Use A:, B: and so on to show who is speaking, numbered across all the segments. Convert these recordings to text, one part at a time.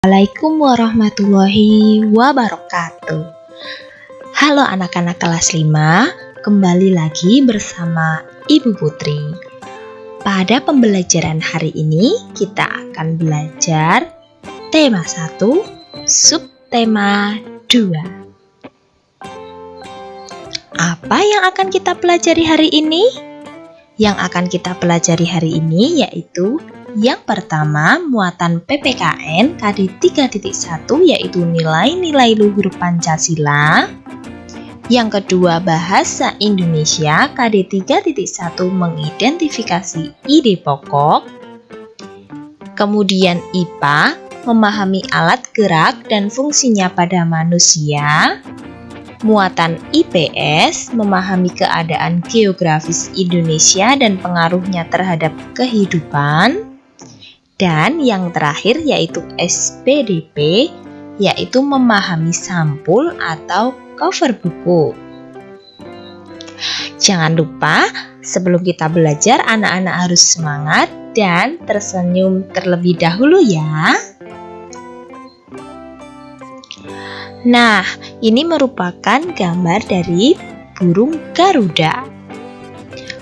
A: Assalamualaikum warahmatullahi wabarakatuh. Halo anak-anak kelas 5, kembali lagi bersama Ibu Putri. Pada pembelajaran hari ini kita akan belajar tema 1, subtema 2. Apa yang akan kita pelajari hari ini? Yang akan kita pelajari hari ini yaitu yang pertama, muatan PPKN KD 3.1 yaitu nilai-nilai luhur Pancasila. Yang kedua, bahasa Indonesia KD 3.1 mengidentifikasi ide pokok. Kemudian IPA, memahami alat gerak dan fungsinya pada manusia. Muatan IPS, memahami keadaan geografis Indonesia dan pengaruhnya terhadap kehidupan. Dan yang terakhir yaitu SPDP, yaitu memahami sampul atau cover buku. Jangan lupa, sebelum kita belajar, anak-anak harus semangat dan tersenyum terlebih dahulu ya. Nah, ini merupakan gambar dari burung Garuda.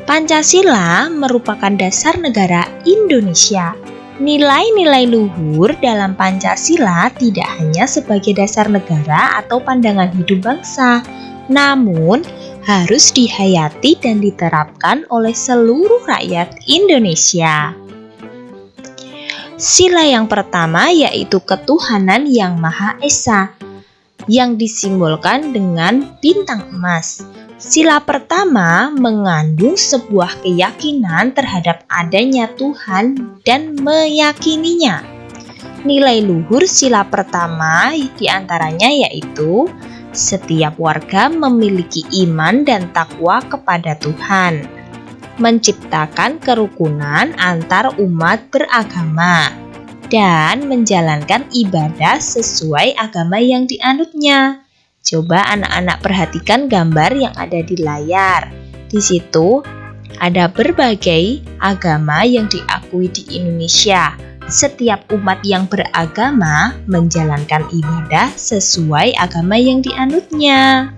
A: Pancasila merupakan dasar negara Indonesia. Nilai-nilai luhur dalam Pancasila tidak hanya sebagai dasar negara atau pandangan hidup bangsa, namun harus dihayati dan diterapkan oleh seluruh rakyat Indonesia. Sila yang pertama yaitu ketuhanan yang Maha Esa, yang disimbolkan dengan bintang emas. Sila pertama mengandung sebuah keyakinan terhadap adanya Tuhan dan meyakininya. Nilai luhur sila pertama diantaranya yaitu setiap warga memiliki iman dan takwa kepada Tuhan, menciptakan kerukunan antar umat beragama, dan menjalankan ibadah sesuai agama yang dianutnya. Coba anak-anak perhatikan gambar yang ada di layar. Di situ ada berbagai agama yang diakui di Indonesia. Setiap umat yang beragama menjalankan ibadah sesuai agama yang dianutnya.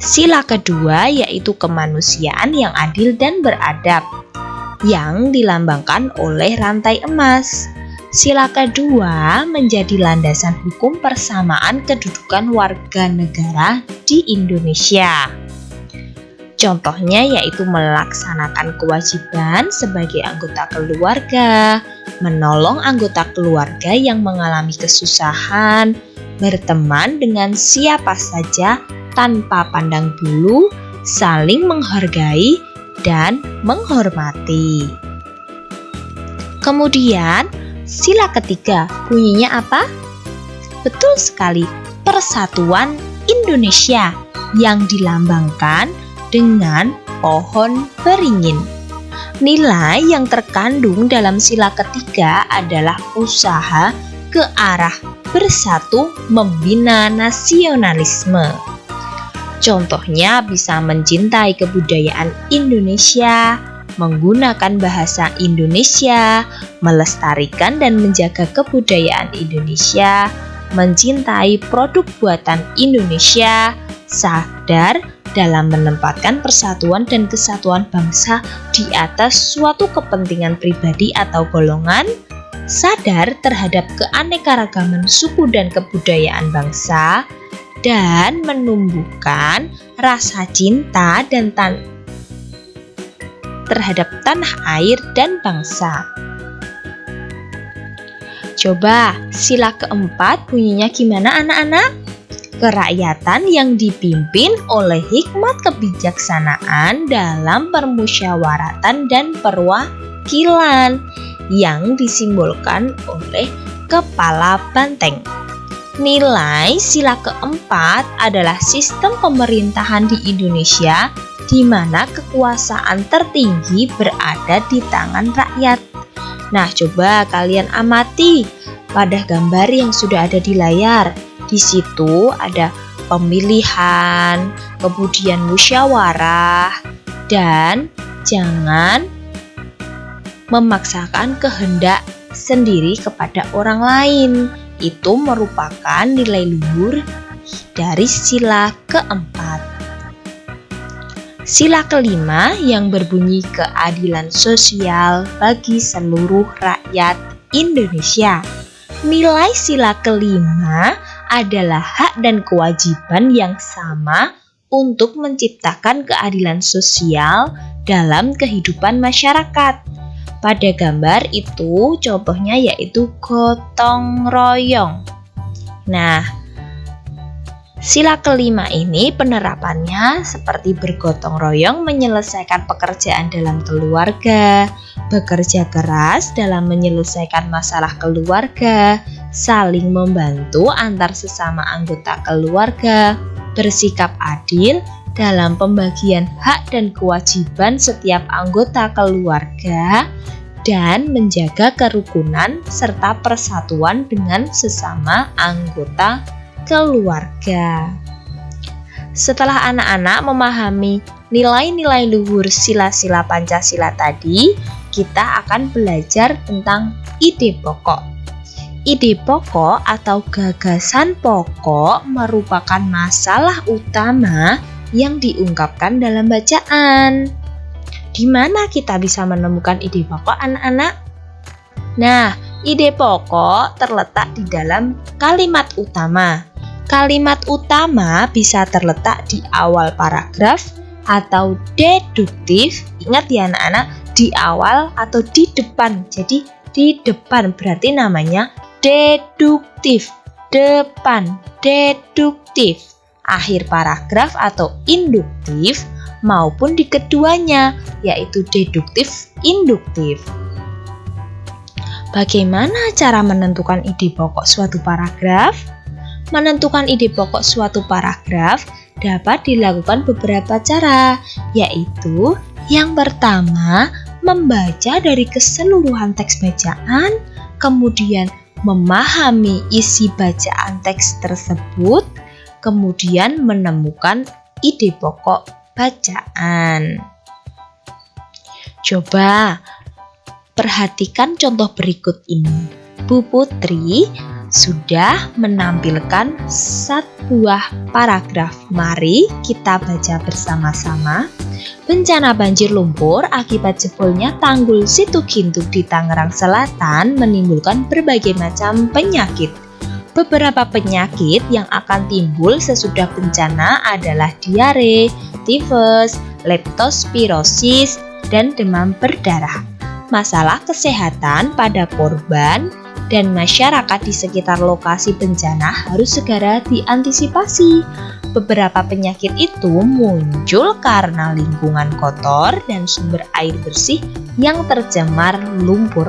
A: Sila kedua yaitu kemanusiaan yang adil dan beradab, yang dilambangkan oleh rantai emas. Sila kedua menjadi landasan hukum persamaan kedudukan warga negara di Indonesia. Contohnya yaitu melaksanakan kewajiban sebagai anggota keluarga, menolong anggota keluarga yang mengalami kesusahan, berteman dengan siapa saja tanpa pandang bulu, saling menghargai dan menghormati. Kemudian sila ketiga, bunyinya apa? Betul sekali, Persatuan Indonesia yang dilambangkan dengan pohon beringin. Nilai yang terkandung dalam sila ketiga adalah usaha ke arah bersatu membina nasionalisme. Contohnya bisa mencintai kebudayaan Indonesia, menggunakan bahasa Indonesia, melestarikan dan menjaga kebudayaan Indonesia, mencintai produk buatan Indonesia, sadar dalam menempatkan persatuan dan kesatuan bangsa di atas suatu kepentingan pribadi atau golongan, sadar terhadap keanekaragaman suku dan kebudayaan bangsa, dan menumbuhkan rasa cinta dan terhadap tanah air dan bangsa. Coba sila keempat bunyinya gimana anak-anak? Kerakyatan yang dipimpin oleh hikmat kebijaksanaan dalam permusyawaratan dan perwakilan, yang disimbolkan oleh kepala banteng. Nilai sila keempat adalah sistem pemerintahan di Indonesia di mana kekuasaan tertinggi berada di tangan rakyat. Nah, coba kalian amati pada gambar yang sudah ada di layar. Di situ ada pemilihan, kemudian musyawarah, dan jangan memaksakan kehendak sendiri kepada orang lain. Itu merupakan nilai luhur dari sila keempat. Sila kelima yang berbunyi keadilan sosial bagi seluruh rakyat Indonesia. Nilai sila kelima adalah hak dan kewajiban yang sama untuk menciptakan keadilan sosial dalam kehidupan masyarakat. Pada gambar itu contohnya yaitu gotong royong. Nah, sila kelima ini penerapannya seperti bergotong royong menyelesaikan pekerjaan dalam keluarga, bekerja keras dalam menyelesaikan masalah keluarga, saling membantu antar sesama anggota keluarga, bersikap adil dalam pembagian hak dan kewajiban setiap anggota keluarga, dan menjaga kerukunan serta persatuan dengan sesama anggota keluarga. Setelah anak-anak memahami nilai-nilai luhur sila-sila Pancasila tadi, kita akan belajar tentang ide pokok. Ide pokok atau gagasan pokok merupakan masalah utama yang diungkapkan dalam bacaan. Di mana kita bisa menemukan ide pokok, anak-anak? Nah, ide pokok terletak di dalam kalimat utama. Kalimat utama bisa terletak di awal paragraf atau deduktif. Ingat ya anak-anak, di awal atau di depan. Jadi di depan berarti namanya deduktif. Depan, deduktif. Akhir paragraf atau induktif maupun di keduanya, yaitu deduktif, induktif. Bagaimana cara menentukan ide pokok suatu paragraf? Menentukan ide pokok suatu paragraf dapat dilakukan beberapa cara, yaitu yang pertama, membaca dari keseluruhan teks bacaan, kemudian memahami isi bacaan teks tersebut, kemudian menemukan ide pokok bacaan. Coba perhatikan contoh berikut ini. Bu Putri sudah menampilkan sebuah paragraf. Mari kita baca bersama-sama. Bencana banjir lumpur akibat jebolnya tanggul Situgintung di Tangerang Selatan menimbulkan berbagai macam penyakit. Beberapa penyakit yang akan timbul sesudah bencana adalah diare, tifus, leptospirosis, dan demam berdarah. Masalah kesehatan pada korban dan masyarakat di sekitar lokasi bencana harus segera diantisipasi. Beberapa penyakit itu muncul karena lingkungan kotor dan sumber air bersih yang tercemar lumpur.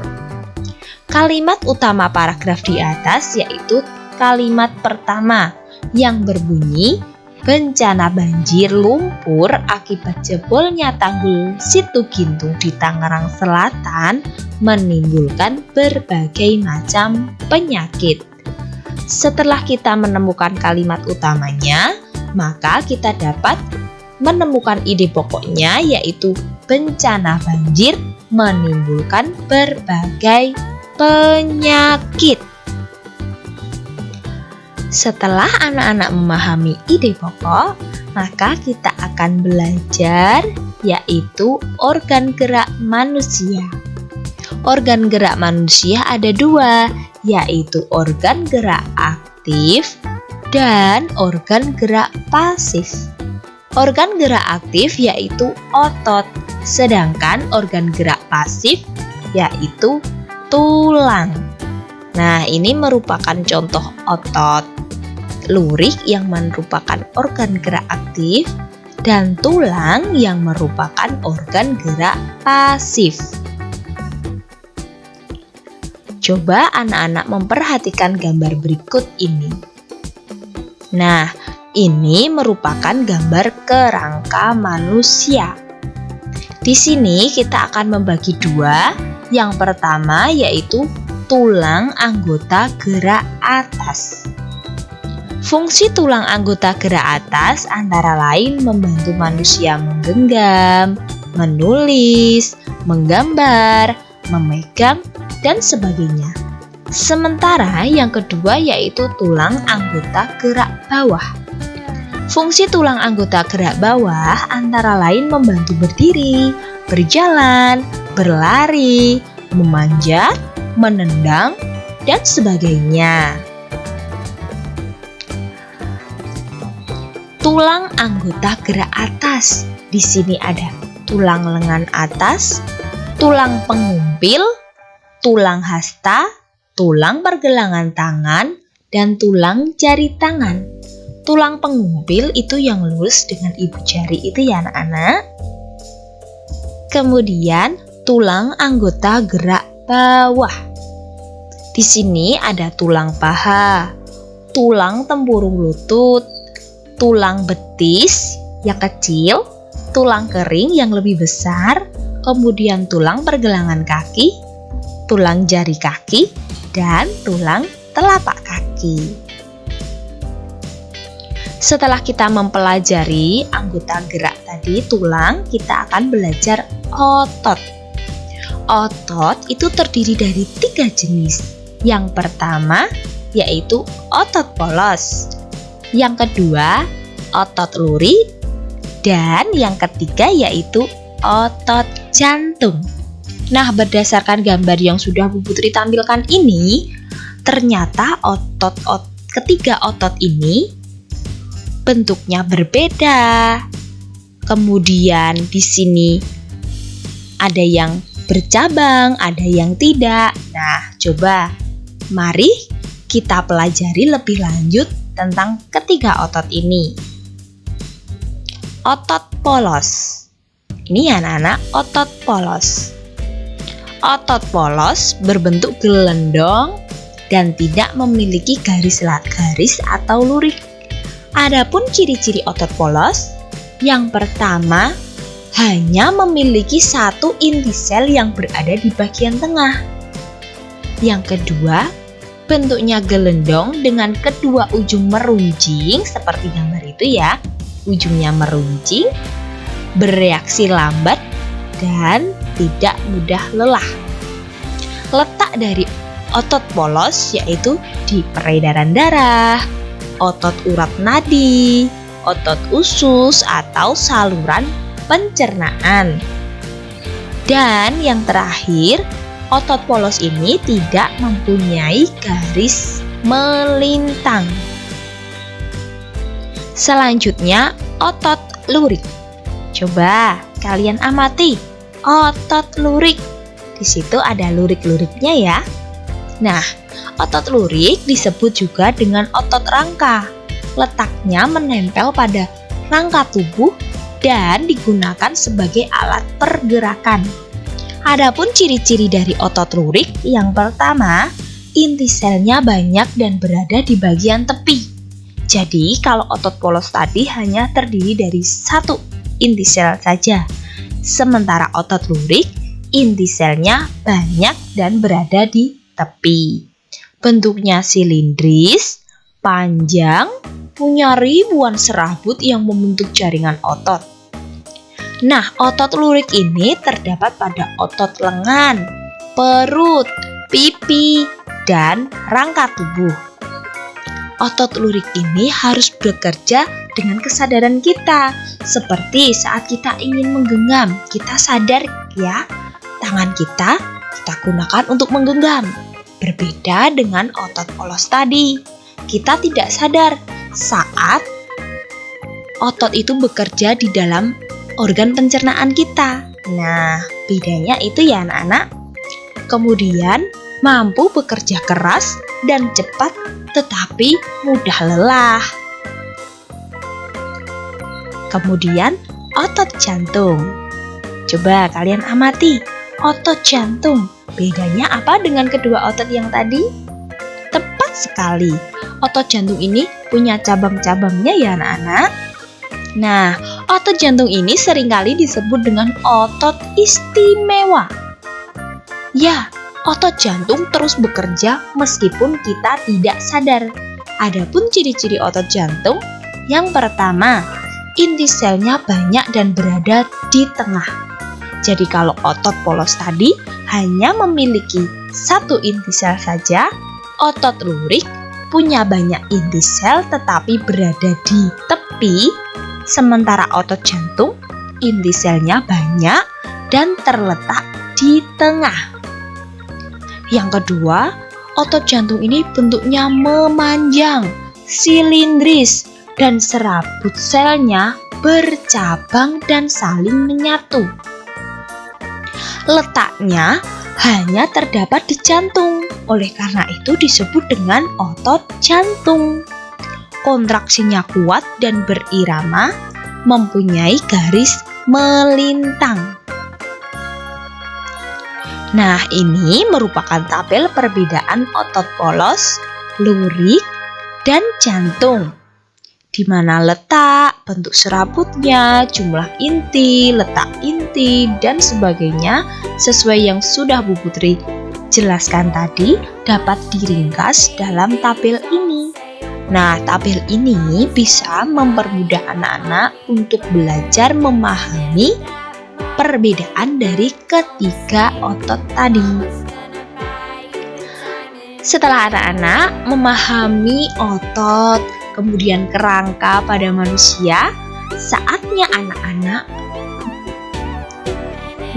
A: Kalimat utama paragraf di atas yaitu kalimat pertama yang berbunyi bencana banjir lumpur akibat jebolnya tanggul Situgintung di Tangerang Selatan menimbulkan berbagai macam penyakit. Setelah kita menemukan kalimat utamanya, maka kita dapat menemukan ide pokoknya yaitu bencana banjir menimbulkan berbagai penyakit. Setelah anak-anak memahami ide pokok, maka kita akan belajar yaitu organ gerak manusia. Organ gerak manusia ada dua, yaitu organ gerak aktif dan organ gerak pasif. Organ gerak aktif yaitu otot, sedangkan organ gerak pasif yaitu tulang. Nah, ini merupakan contoh otot. Lurik yang merupakan organ gerak aktif dan tulang yang merupakan organ gerak pasif. Coba anak-anak memperhatikan gambar berikut ini. Nah, ini merupakan gambar kerangka manusia. Di sini kita akan membagi dua. Yang pertama yaitu tulang anggota gerak atas. Fungsi tulang anggota gerak atas antara lain membantu manusia menggenggam, menulis, menggambar, memegang, dan sebagainya. Sementara yang kedua yaitu tulang anggota gerak bawah. Fungsi tulang anggota gerak bawah antara lain membantu berdiri, berjalan, berlari, memanjat, menendang, dan sebagainya. Tulang anggota gerak atas. Di sini ada tulang lengan atas, tulang pengumpil, tulang hasta, tulang pergelangan tangan, dan tulang jari tangan. Tulang pengumpil itu yang lurus dengan ibu jari itu ya anak-anak. Kemudian tulang anggota gerak bawah. Di sini ada tulang paha, tulang tempurung lutut, tulang betis yang kecil, tulang kering yang lebih besar, kemudian tulang pergelangan kaki, tulang jari kaki, dan tulang telapak kaki. Setelah kita mempelajari anggota gerak tadi, tulang, kita akan belajar otot. Otot itu terdiri dari 3 jenis. Yang pertama yaitu otot polos, yang kedua otot lurik, dan yang ketiga yaitu otot jantung. Nah, berdasarkan gambar yang sudah Bu Putri tampilkan ini, ternyata ketiga otot ini bentuknya berbeda. Kemudian di sini ada yang bercabang, ada yang tidak. Nah, coba mari kita pelajari lebih lanjut tentang ketiga otot ini. Otot polos. Ini anak-anak, otot polos. Otot polos berbentuk gelendong dan tidak memiliki garis atau lurik. Adapun ciri-ciri otot polos, yang pertama hanya memiliki satu inti sel yang berada di bagian tengah. Yang kedua, bentuknya gelendong dengan kedua ujung meruncing seperti gambar itu ya. Ujungnya meruncing, bereaksi lambat, dan tidak mudah lelah. Letak dari otot polos yaitu di peredaran darah, otot urat nadi, otot usus atau saluran pencernaan. Dan yang terakhir, otot polos ini tidak mempunyai garis melintang. Selanjutnya, otot lurik. Coba kalian amati otot lurik. Di situ ada lurik-luriknya ya. Nah, otot lurik disebut juga dengan otot rangka. Letaknya menempel pada rangka tubuh dan digunakan sebagai alat pergerakan. Adapun ciri-ciri dari otot lurik, yang pertama, inti selnya banyak dan berada di bagian tepi. Jadi, kalau otot polos tadi hanya terdiri dari satu inti sel saja. Sementara otot lurik, inti selnya banyak dan berada di tepi. Bentuknya silindris, panjang, punya ribuan serabut yang membentuk jaringan otot. Nah, otot lurik ini terdapat pada otot lengan, perut, pipi, dan rangka tubuh. Otot lurik ini harus bekerja dengan kesadaran kita. Seperti saat kita ingin menggenggam, kita sadar ya, tangan kita gunakan untuk menggenggam. Berbeda dengan otot polos tadi, kita tidak sadar saat otot itu bekerja di dalam organ pencernaan kita. Nah, bedanya itu ya anak-anak. Kemudian mampu bekerja keras dan cepat tetapi mudah lelah. Kemudian otot jantung. Coba kalian amati otot jantung. Bedanya apa dengan kedua otot yang tadi? Tepat sekali. Otot jantung ini punya cabang-cabangnya ya anak-anak. Nah, otot jantung ini seringkali disebut dengan otot istimewa. Ya, otot jantung terus bekerja meskipun kita tidak sadar. Adapun ciri-ciri otot jantung, yang pertama, inti selnya banyak dan berada di tengah. Jadi kalau otot polos tadi hanya memiliki satu inti sel saja. Otot lurik punya banyak inti sel tetapi berada di tepi, sementara otot jantung inti selnya banyak dan terletak di tengah. Yang kedua, otot jantung ini bentuknya memanjang, silindris, dan serabut selnya bercabang dan saling menyatu. Letaknya hanya terdapat di jantung, oleh karena itu disebut dengan otot jantung. Kontraksinya kuat dan berirama, mempunyai garis melintang. Nah, ini merupakan tabel perbedaan otot polos, lurik, dan jantung, di mana letak, bentuk serabutnya, jumlah inti, letak inti, dan sebagainya sesuai yang sudah Bu Putri jelaskan tadi dapat diringkas dalam tabel ini. Nah, tabel ini bisa mempermudah anak-anak untuk belajar memahami perbedaan dari ketiga otot tadi. Setelah anak-anak memahami otot, kemudian kerangka pada manusia, saatnya anak-anak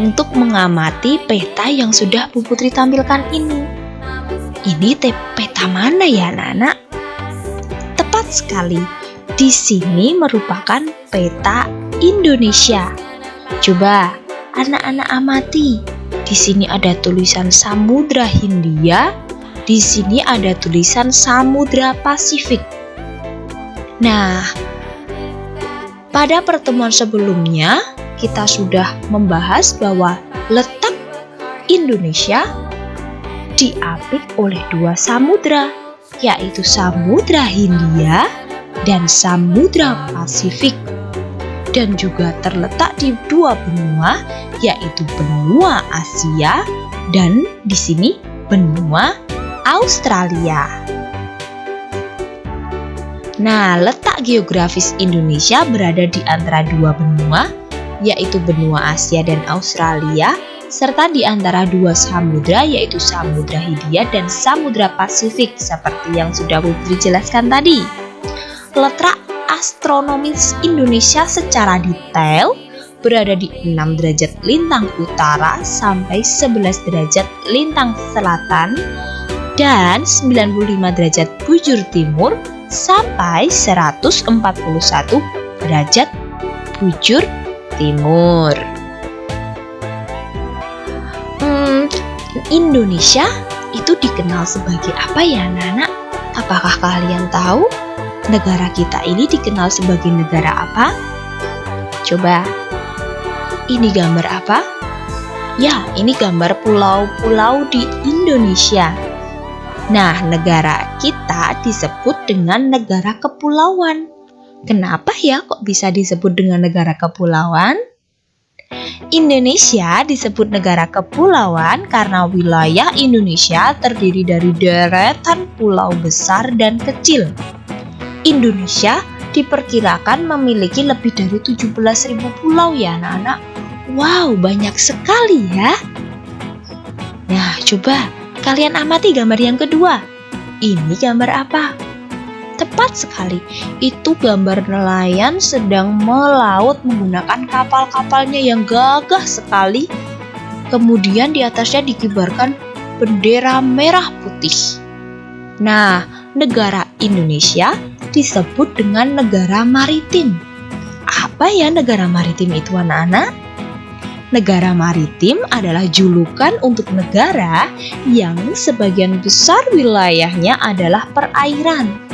A: untuk mengamati peta yang sudah Bu Putri tampilkan ini. Ini peta mana ya anak-anak? Tepat sekali, di sini merupakan peta Indonesia. Coba anak-anak amati, di sini ada tulisan Samudra Hindia, di sini ada tulisan Samudra Pasifik. Nah, pada pertemuan sebelumnya kita sudah membahas bahwa letak Indonesia diapit oleh dua samudra, yaitu Samudra Hindia dan Samudra Pasifik, dan juga terletak di dua benua, yaitu benua Asia dan di sini benua Australia. Nah, letak geografis Indonesia berada di antara dua benua, yaitu benua Asia dan Australia, serta di antara dua samudra, yaitu Samudra Hindia dan Samudra Pasifik, seperti yang sudah Bu Putri jelaskan tadi. Letak astronomis Indonesia secara detail berada di 6 derajat lintang utara sampai 11 derajat lintang selatan dan 95 derajat bujur timur sampai 141 derajat bujur timur. Indonesia itu dikenal sebagai apa ya anak-anak? Apakah kalian tahu? Negara kita ini dikenal sebagai negara apa? Coba, ini gambar apa? Ya, ini gambar pulau-pulau di Indonesia. Nah, negara kita disebut dengan negara kepulauan. Kenapa ya kok bisa disebut dengan negara kepulauan? Indonesia disebut negara kepulauan karena wilayah Indonesia terdiri dari deretan pulau besar dan kecil. Indonesia diperkirakan memiliki lebih dari 17.000 pulau ya anak-anak. Wow, banyak sekali ya. Nah, coba kalian amati gambar yang kedua. Ini gambar apa? Tepat sekali, itu gambar nelayan sedang melaut menggunakan kapal-kapalnya yang gagah sekali. Kemudian di atasnya dikibarkan bendera merah putih. Nah, negara Indonesia disebut dengan negara maritim. Apa ya negara maritim itu anak-anak? Negara maritim adalah julukan untuk negara yang sebagian besar wilayahnya adalah perairan.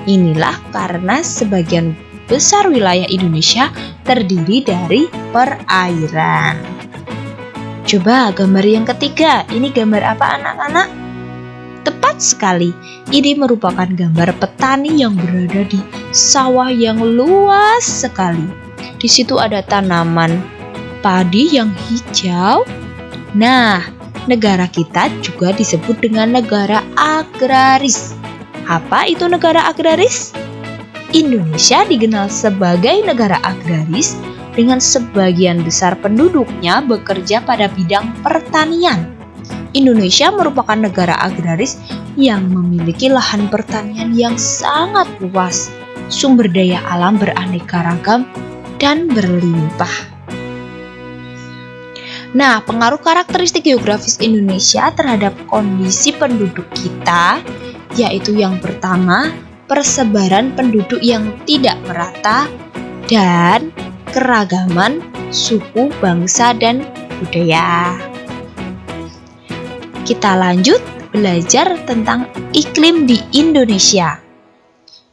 A: Inilah karena sebagian besar wilayah Indonesia terdiri dari perairan. Coba gambar yang ketiga, ini gambar apa anak-anak? Tepat sekali, ini merupakan gambar petani yang berada di sawah yang luas sekali. Di situ ada tanaman padi yang hijau. Nah, negara kita juga disebut dengan negara agraris. Apa itu negara agraris? Indonesia dikenal sebagai negara agraris dengan sebagian besar penduduknya bekerja pada bidang pertanian. Indonesia merupakan negara agraris yang memiliki lahan pertanian yang sangat luas, sumber daya alam beraneka ragam dan berlimpah. Nah, pengaruh karakteristik geografis Indonesia terhadap kondisi penduduk kita, yaitu yang pertama, persebaran penduduk yang tidak merata dan keragaman suku, bangsa, dan budaya. Kita lanjut belajar tentang iklim di Indonesia.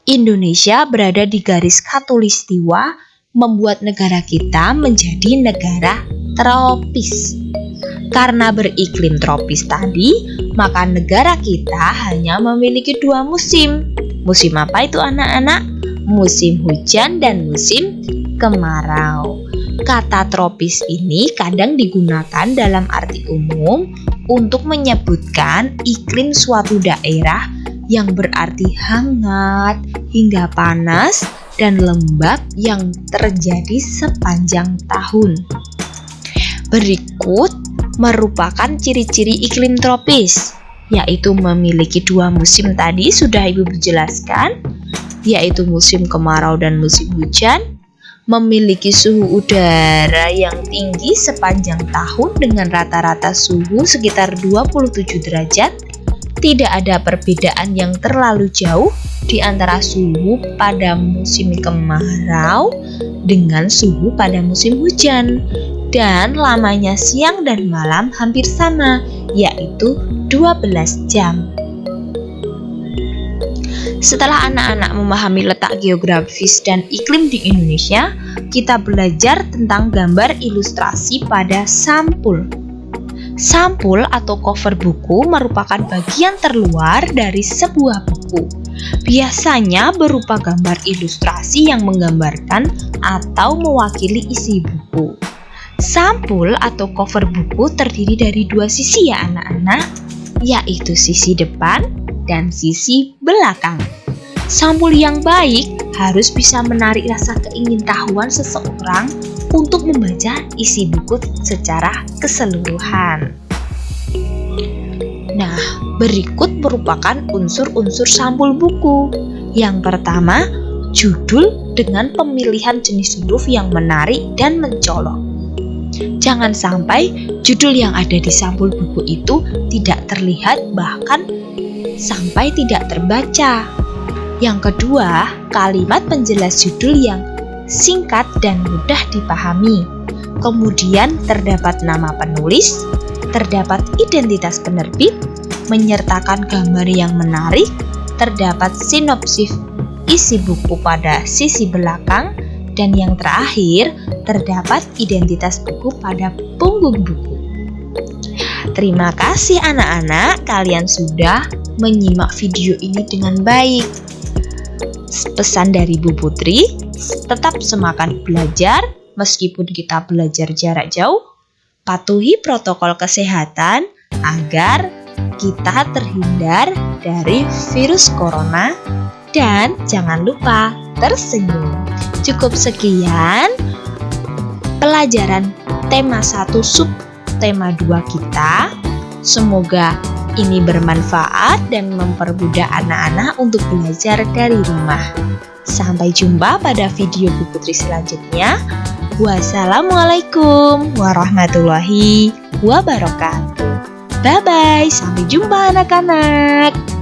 A: Indonesia berada di garis khatulistiwa, membuat negara kita menjadi negara tropis. Karena beriklim tropis tadi, maka negara kita hanya memiliki 2 musim. Musim apa itu anak-anak? Musim hujan dan musim kemarau. Kata tropis ini kadang digunakan dalam arti umum untuk menyebutkan iklim suatu daerah yang berarti hangat hingga panas dan lembab yang terjadi sepanjang tahun. Berikut merupakan ciri-ciri iklim tropis, yaitu memiliki 2 musim tadi sudah Ibu jelaskan, yaitu musim kemarau dan musim hujan, memiliki suhu udara yang tinggi sepanjang tahun dengan rata-rata suhu sekitar 27 derajat, tidak ada perbedaan yang terlalu jauh di antara suhu pada musim kemarau dengan suhu pada musim hujan, dan lamanya siang dan malam hampir sama, yaitu 12 jam. Setelah anak-anak memahami letak geografis dan iklim di Indonesia, kita belajar tentang gambar ilustrasi pada sampul. Sampul atau cover buku merupakan bagian terluar dari sebuah buku. Biasanya berupa gambar ilustrasi yang menggambarkan atau mewakili isi buku. Sampul atau cover buku terdiri dari 2 sisi ya anak-anak, yaitu sisi depan dan sisi belakang. Sampul yang baik harus bisa menarik rasa keingintahuan seseorang untuk membaca isi buku secara keseluruhan. Nah, berikut merupakan unsur-unsur sampul buku. Yang pertama, judul dengan pemilihan jenis huruf yang menarik dan mencolok. Jangan sampai judul yang ada di sampul buku itu tidak terlihat bahkan sampai tidak terbaca. Yang kedua, kalimat penjelas judul yang singkat dan mudah dipahami. Kemudian terdapat nama penulis, terdapat identitas penerbit, menyertakan gambar yang menarik, terdapat sinopsis isi buku pada sisi belakang, dan yang terakhir, terdapat identitas buku pada punggung buku. Terima kasih anak-anak, kalian sudah menyimak video ini dengan baik. Pesan dari Bu Putri, tetap semangat belajar meskipun kita belajar jarak jauh, patuhi protokol kesehatan agar kita terhindar dari virus corona, dan jangan lupa tersenyum. Cukup sekian pelajaran tema 1 sub tema 2 kita. Semoga ini bermanfaat dan mempermudah anak-anak untuk belajar dari rumah. Sampai jumpa pada video Bu Putri selanjutnya. Wassalamualaikum warahmatullahi wabarakatuh. Bye-bye, sampai jumpa anak-anak.